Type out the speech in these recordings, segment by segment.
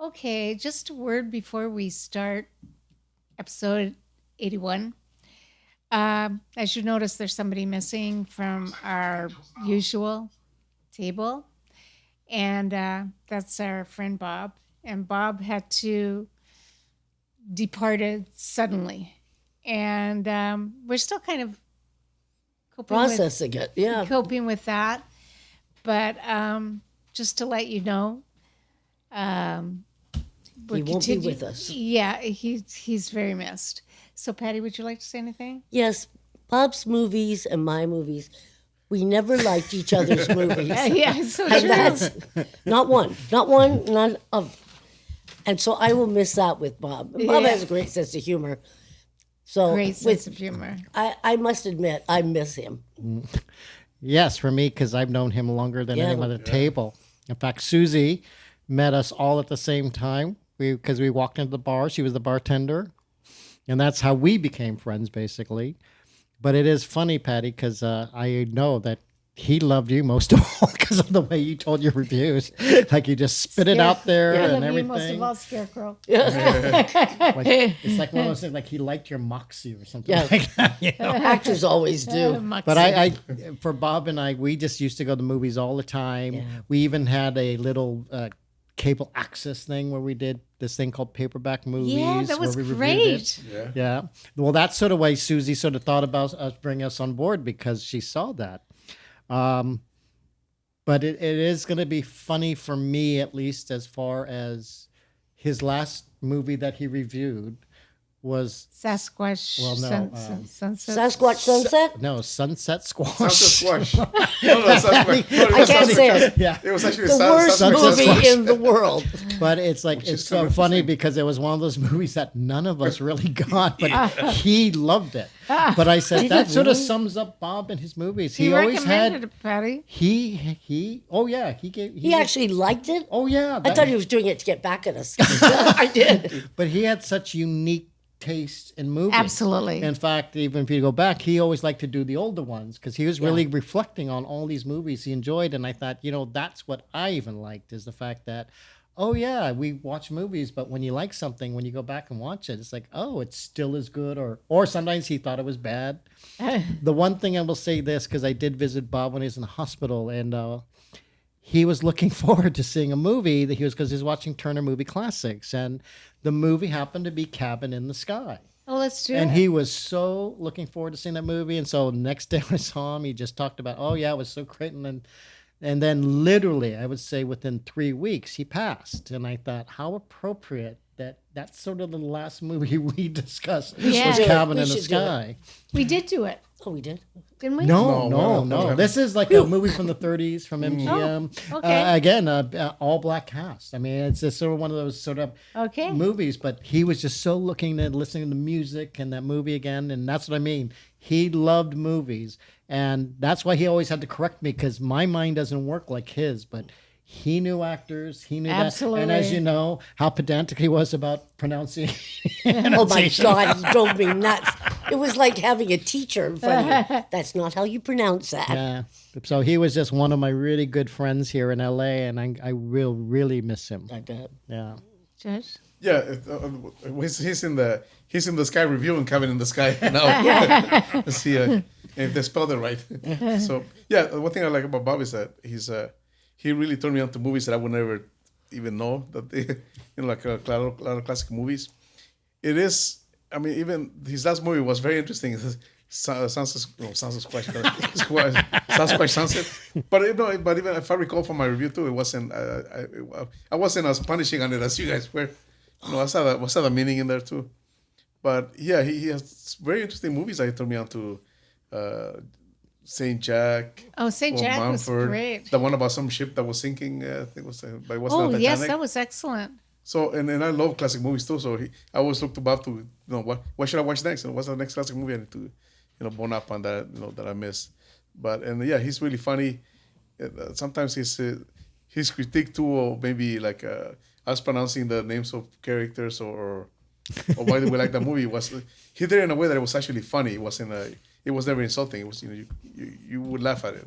Okay, just a word before we start episode 81. As you notice, there's somebody missing from our usual table, and that's our friend Bob. And Bob had to departed suddenly, and we're still kind of Processing it, yeah. coping with that. But just to let you know, He won't be with us. Yeah, he's very missed. So, Patty, would you like to say anything? Yes, Bob's movies and my movies, we never liked each other's movies. Yeah, so And true. that's none of. And so I will miss that with Bob. And Bob Yeah. has a great sense of humor. So Great sense of humor. I must admit, I miss him. Yes, for me, because I've known him longer than Yeah. anyone at the table. In fact, Susie met us all at the same time because we walked into the bar. She was the bartender. And that's how we became friends, basically. But it is funny, Patty, because I know that he loved you most of all because of the way you told your reviews. Like you just spit it out there I and love you everything. most of all, Scarecrow. Like, it's like one of those things, like he liked your moxie or something Yeah. like that. You know? Actors always do. But I, for Bob and I, we just used to go to the movies all the time. Yeah. We even had a little cable access thing where we did this thing called paperback movies. Yeah, that where was we reviewed great. it. Yeah. Well, that's sort of why Susie sort of thought about us bringing us on board because she saw that. But it is going to be funny for me, at least as far as his last movie that he reviewed was Sasquatch. Well, no, Sunset. Sasquatch Sunset? Sunset Squash. Sunset Squash. No, Sasquatch. No, it I was can't Sunset- say it. Yeah. It was actually The worst Sunset movie Squash. in the world. But it's like is it's kind so of funny interesting. because it was one of those movies that none of us really got, but he loved it. But I said that sort of sums up Bob and his movies. He He always recommended had it, Patty. he oh yeah He actually liked it? oh yeah I thought he was doing it to get back at us. I did. but he had such unique taste in movies. Absolutely. In fact, even if you go back, he always liked to do the older ones because he was really reflecting on all these movies he enjoyed. And I thought, that's what I even liked is the fact that, oh yeah, we watch movies, but when you like something, when you go back and watch it, it's like, oh, it's still as good, or sometimes he thought it was bad. The one thing I will say this because I did visit Bob when he was in the hospital, and he was looking forward to seeing a movie that because he was watching Turner Movie Classics, and the movie happened to be Cabin in the Sky. Oh, let's do And it. he was so looking forward to seeing that movie. And so next day I saw him, he just talked about, oh yeah, it was so great. And then literally, I would say within 3 weeks, he passed. And I thought, how appropriate that that's sort of the last movie we discussed Yeah. was Cabin We in the should do it. Sky. We did do it, Oh, we did? didn't we? No, No, no. no. This is like a movie from the 30s from MGM. Oh, okay. Again, all black cast. I mean, it's just sort of one of those sort of Okay. movies, but he was just so looking and listening to music and that movie again. And that's what I mean. He loved movies. And that's why he always had to correct me because my mind doesn't work like his, but he knew actors. He knew that. And as Absolutely. you know, how pedantic he was about pronouncing. Oh my God, he drove me nuts. It was like having a teacher in front of you. That's not how you pronounce that. Yeah. So he was just one of my really good friends here in LA, and I will really miss him. I bet. Yeah. Judge? Yeah, he's in the Sky reviewing Cabin in the Sky now. Let's see if they spelled it right. So yeah, one thing I like about Bob is that he really turned me on to movies that I would never even know that they, like a lot of classic movies. It is, I mean, even his last movie was very interesting. Sunset Sunset. But even if I recall from my review too, it wasn't. I wasn't as punishing on it as you guys were. I saw the meaning in there too. But yeah, he has very interesting movies that he turned me on to. Saint Jack. Oh, St. or Jack was Mumford. great. The one about some ship that was sinking. I think it was, but it wasn't Oh, Titanic. yes, that was excellent. So and I love classic movies too. So I always look to Bob to what should I watch next? And what's the next classic movie I need to bone up on that I missed. But and yeah, he's really funny. Sometimes his critique too, or maybe like us pronouncing the names of characters or why did we like that movie was he did it in a way that it was actually funny. It wasn't it was never insulting. It was you would laugh at it.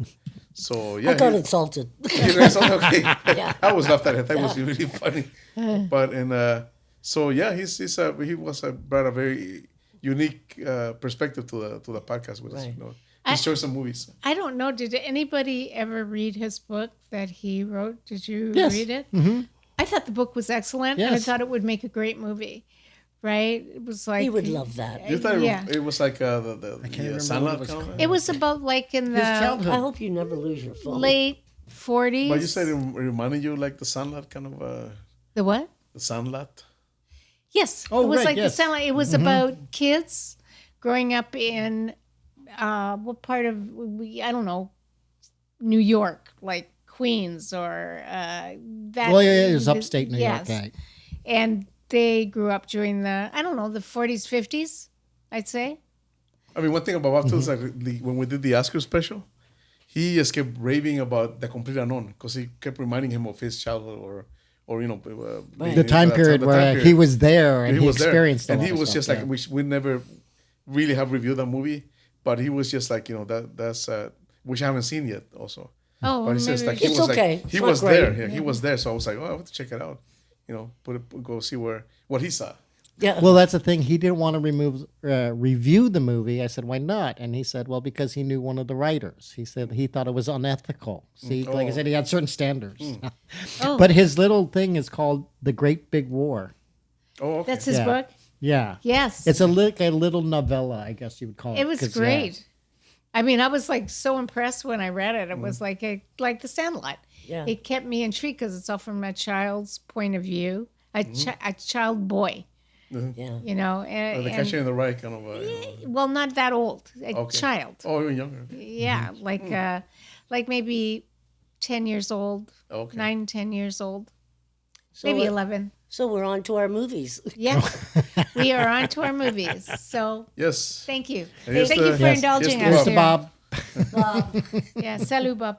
So yeah, I got insulted. you guys all okay? Yeah. I always laughed at it. That was really funny. But so yeah, he brought a very unique perspective to the podcast with us. Right. You know, he showed some movies. I don't know. Did anybody ever read his book that he wrote? Did you Yes. read it? Mm-hmm. I thought the book was excellent, and I Yes. thought it would make a great movie. Right? It was like He would love that. You thought yeah. it was like the remember Sandlot what it was kind of? It was about like in His the childhood. I hope you never lose your phone. late 40s. But you said it reminded you like the Sandlot kind of the what? the Sandlot. Yes. Oh, it was right, like yes. the sound. Like, it was about kids growing up in what part of I don't know, New York, like Queens or that. Well, yeah, it was upstate New yes. York. Right? And they grew up during the I don't know the 40s, 50s. I'd say. I mean, one thing about Bob too is like when we did the Oscar special, he just kept raving about The Complete Unknown because he kept reminding him of his childhood or you know being The in time that period the where time period. he was there and he was there. experienced a and lot he of was stuff, just like yeah. we never really have reviewed that movie, but he was just like that's which I haven't seen yet also. Oh, But he says maybe like we he It's was okay. like It's he not was great. there. Yeah, he was there. So I was like, oh, I have to check it out. You know, go see what he saw. Yeah. Well, that's the thing. He didn't want to review the movie. I said, why not? And he said, well, because he knew one of the writers. He said he thought it was unethical. See, like I said, he had certain standards. Oh. But his little thing is called The Great Big War. Oh, okay. That's his Yeah. book. Yeah. Yes. It's a little novella, I guess you would call it. It was 'cause, great. I mean, I was like so impressed when I read it. It was like The Sandlot. Yeah. It kept me intrigued because it's all from a child's point of view, a child boy, Yeah. you know. The And, Catcher in the Rye kind of. well, not that old, a Okay. child. Oh, even younger. Yeah, like maybe 10 years old, Okay. 9, 10 years old, So, maybe uh, 11. So we're on to our movies. Yeah, we are on to our movies. So Yes. thank you. And here's Thank you the- for yes, indulging here's us the here. Bob. Yeah, salut, Bob.